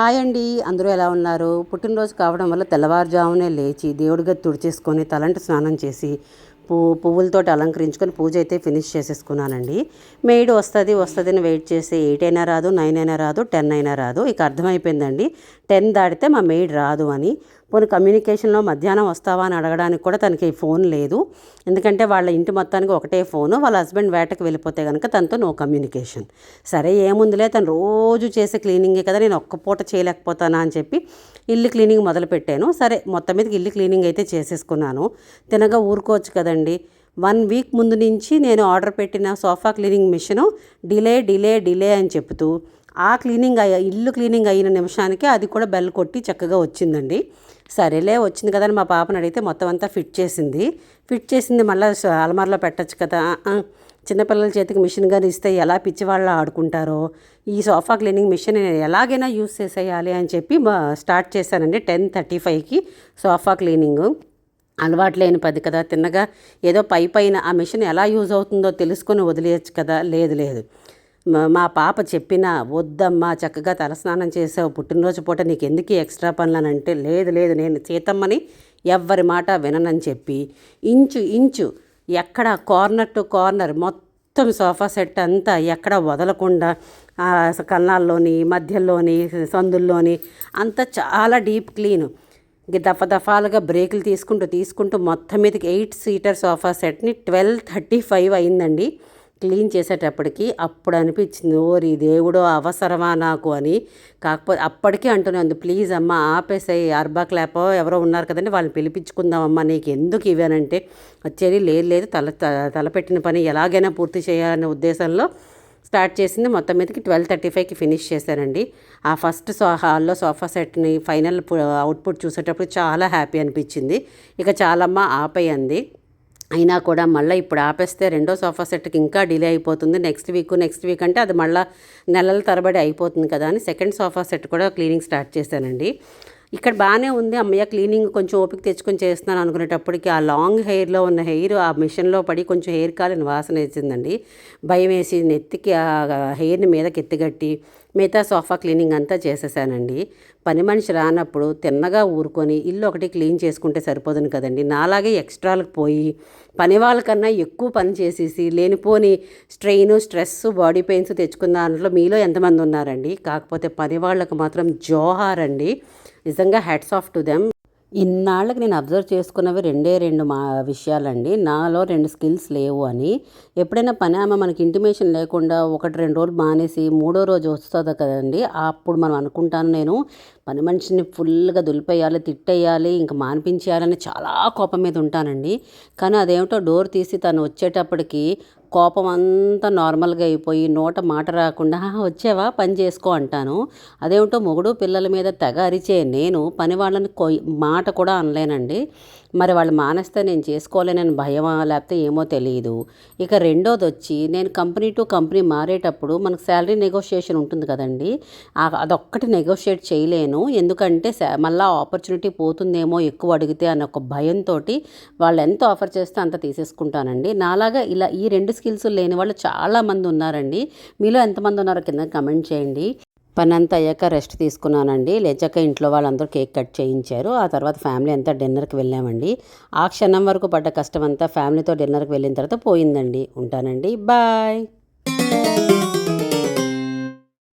Hi అండి, అందరూ ఎలా ఉన్నారు? పుట్టినరోజు కావడం వల్ల తెల్లవారుజామునే లేచి దేవుడి గది తుడిచేసుకొని తలంటి స్నానం చేసి పువ్వులతోటి అలంకరించుకొని పూజ అయితే ఫినిష్ చేసేసుకున్నానండి. మెయిడ్ వస్తుందని వెయిట్ చేసి 8 అయినా రాదు, 9 అయినా రాదు, 10 అయినా రాదు. ఇక అర్థమైపోయిందండి 10 దాటితే మా మెయిడ్ రాదు అని. పోనీ కమ్యూనికేషన్లో మధ్యాహ్నం వస్తావా అని అడగడానికి కూడా తనకి ఫోన్ లేదు. ఎందుకంటే వాళ్ళ ఇంటి మొత్తానికి ఒకటే ఫోను. వాళ్ళ హస్బెండ్ వేటకు వెళ్ళిపోతే కనుక తనతో నో కమ్యూనికేషన్. సరే ఏముందిలే, తను రోజు చేసే క్లీనింగే కదా, నేను ఒక్క పూట చేయలేకపోతానా అని చెప్పి ఇల్లు క్లీనింగ్ మొదలుపెట్టాను. సరే మొత్తం మీదకి ఇల్లు క్లీనింగ్ అయితే చేసేసుకున్నాను. తినగా ఊరుకోవచ్చు కదండి. 1 వీక్ ముందు నుంచి నేను ఆర్డర్ పెట్టిన సోఫా క్లీనింగ్ మిషను డిలే అని చెప్తూ ఇల్లు క్లీనింగ్ అయిన నిమిషానికి అది కూడా బెల్ కొట్టి చక్కగా వచ్చిందండి. సరేలే వచ్చింది కదా అని మా పాపను అడిగితే మొత్తం అంతా ఫిట్ చేసింది. మళ్ళీ అలమార్లో పెట్టచ్చు కదా. చిన్నపిల్లల చేతికి మిషన్ కానీ ఇస్తే ఎలా పిచ్చివాళ్ళు ఆడుకుంటారో, ఈ సోఫా క్లీనింగ్ మిషన్ ఎలాగైనా యూస్ చేసేయాలి అని చెప్పి స్టార్ట్ చేశానండి. 10:35కి సోఫా క్లీనింగు. అలవాటు లేని పది కదా, తిన్నగా ఏదో పైన ఆ మిషన్ ఎలా యూజ్ అవుతుందో తెలుసుకొని వదిలేయచ్చు కదా. లేదు, మా పాప చెప్పినా వద్దమ్మా, చక్కగా తలస్నానం చేసావు, పుట్టినరోజు పూట నీకు ఎందుకు ఎక్స్ట్రా పనులు అని అంటే లేదు నేను సీతమ్మని ఎవ్వరి మాట విననని చెప్పి ఇంచు ఎక్కడ కార్నర్ టు కార్నర్ మొత్తం సోఫా సెట్ అంతా ఎక్కడ వదలకుండా కన్నాల్లోని మధ్యలోని సందుల్లోని అంతా చాలా డీప్ క్లీను. దఫాలుగా బ్రేకులు తీసుకుంటూ మొత్తం మీదకి 8 సీటర్ సోఫా సెట్ని 12:35 అయిందండి క్లీన్ చేసేటప్పటికి. అప్పుడు అనిపించింది, ఓరి దేవుడో అవసరమా నాకు అని. కాకపోతే అప్పటికీ అంటున్నాను, ప్లీజ్ అమ్మ ఆపేసాయి, అర్బా క్లాపో ఎవరో ఉన్నారు కదండి, వాళ్ళని పిలిపించుకుందామమ్మా, నీకు ఎందుకు ఇవ్వనంటే వచ్చేది లేదు తలపెట్టిన పని ఎలాగైనా పూర్తి చేయాలనే ఉద్దేశంలో స్టార్ట్ చేసింది. మొత్తం మీదకి 12:35కి ఫినిష్ చేశానండి. ఆ ఫస్ట్ హాల్లో సోఫా సెట్ని ఫైనల్ అవుట్పుట్ చూసేటప్పుడు చాలా హ్యాపీ అనిపించింది. ఇక చాలమ్మ ఆపేయండి. అయినా కూడా మళ్ళీ ఇప్పుడు ఆపేస్తే రెండో సోఫా సెట్కి ఇంకా డిలే అయిపోతుంది. నెక్స్ట్ వీక్ అంటే అది మళ్ళీ నెలల తరబడి అయిపోతుంది కదా అని సెకండ్ సోఫా సెట్ కూడా క్లీనింగ్ స్టార్ట్ చేశానండి. ఇక్కడ బాగానే ఉంది, అమ్మయ్య క్లీనింగ్ కొంచెం ఓపిక తెచ్చుకొని చేస్తున్నాను అనుకునేటప్పటికి ఆ లాంగ్ హెయిర్లో ఉన్న హెయిర్ ఆ మిషన్లో పడి కొంచెం హెయిర్ కాలిన వాసన వేసిందండి. భయం వేసి నెత్తికి ఆ హెయిర్ని మీదకి ఎత్తిగట్టి మిగతా సోఫా క్లీనింగ్ అంతా చేసేసానండి. పని మనిషి రానప్పుడు తిన్నగా ఊరుకొని ఇల్లు ఒకటి క్లీన్ చేసుకుంటే సరిపోదును కదండి. నాలాగే ఎక్స్ట్రాలకు పోయి పని వాళ్ళకన్నా ఎక్కువ పని చేసేసి లేనిపోని స్ట్రెస్ బాడీ పెయిన్స్ తెచ్చుకున్న దాంట్లో మీలో ఎంతమంది ఉన్నారండి? కాకపోతే పని వాళ్ళకు మాత్రం జోహార్ అండి, నిజంగా హ్యాట్స్ ఆఫ్ టు దెమ్. ఇన్నాళ్ళకి నేను అబ్జర్వ్ చేసుకున్నవి రెండు విషయాలండి. నాలో 2 స్కిల్స్ లేవు అని. ఎప్పుడైనా పని ఆమె మనకి ఇంటిమేషన్ లేకుండా 1-2 రోజులు మానేసి 3వ రోజు వస్తుంది కదండి, అప్పుడు మనం అనుకుంటాను నేను పని మనిషిని ఫుల్గా దులిపేయాలి, తిట్టేయాలి, ఇంకా మానిపించేయాలని చాలా కోపం మీద ఉంటానండి. కానీ అదేమిటో డోర్ తీసి తను వచ్చేటప్పటికి కోపం అంతా నార్మల్గా అయిపోయి నోట మాట రాకుండా వచ్చావా పని చేసుకో అంటాను. అదేమిటో మొగుడు పిల్లల మీద తెగ అరిచే నేను పని వాళ్ళని మాట కూడా అనలేనండి. మరి వాళ్ళు మానేస్తే నేను చేసుకోలేనని భయమా లేకపోతే ఏమో తెలియదు. ఇక రెండోది వచ్చి నేను కంపెనీ టు కంపెనీ మారేటప్పుడు మనకు శాలరీ నెగోషియేషన్ ఉంటుంది కదండి, అదొక్కటి నెగోషియేట్ చేయలేను. ఎందుకంటే మళ్ళీ ఆపర్చునిటీ పోతుందేమో ఎక్కువ అడిగితే అన్న ఒక భయంతో వాళ్ళు ఎంత ఆఫర్ చేస్తే అంత తీసేసుకుంటానండి. నాలాగా ఇలా ఈ 2 స్కిల్స్ లేని వాళ్ళు చాలామంది ఉన్నారండి. మీలో ఎంతమంది ఉన్నారో కింద కమెంట్ చేయండి. పని అంతా అయ్యాక రెస్ట్ తీసుకున్నానండి. లేచాక ఇంట్లో వాళ్ళందరూ కేక్ కట్ చేయించారు. ఆ తర్వాత ఫ్యామిలీ అంతా డిన్నర్కి వెళ్ళామండి. ఆ క్షణం వరకు పడ్డ కష్టం అంతా ఫ్యామిలీతో డిన్నర్కి వెళ్ళిన తర్వాత పోయిందండి. ఉంటానండి, బాయ్.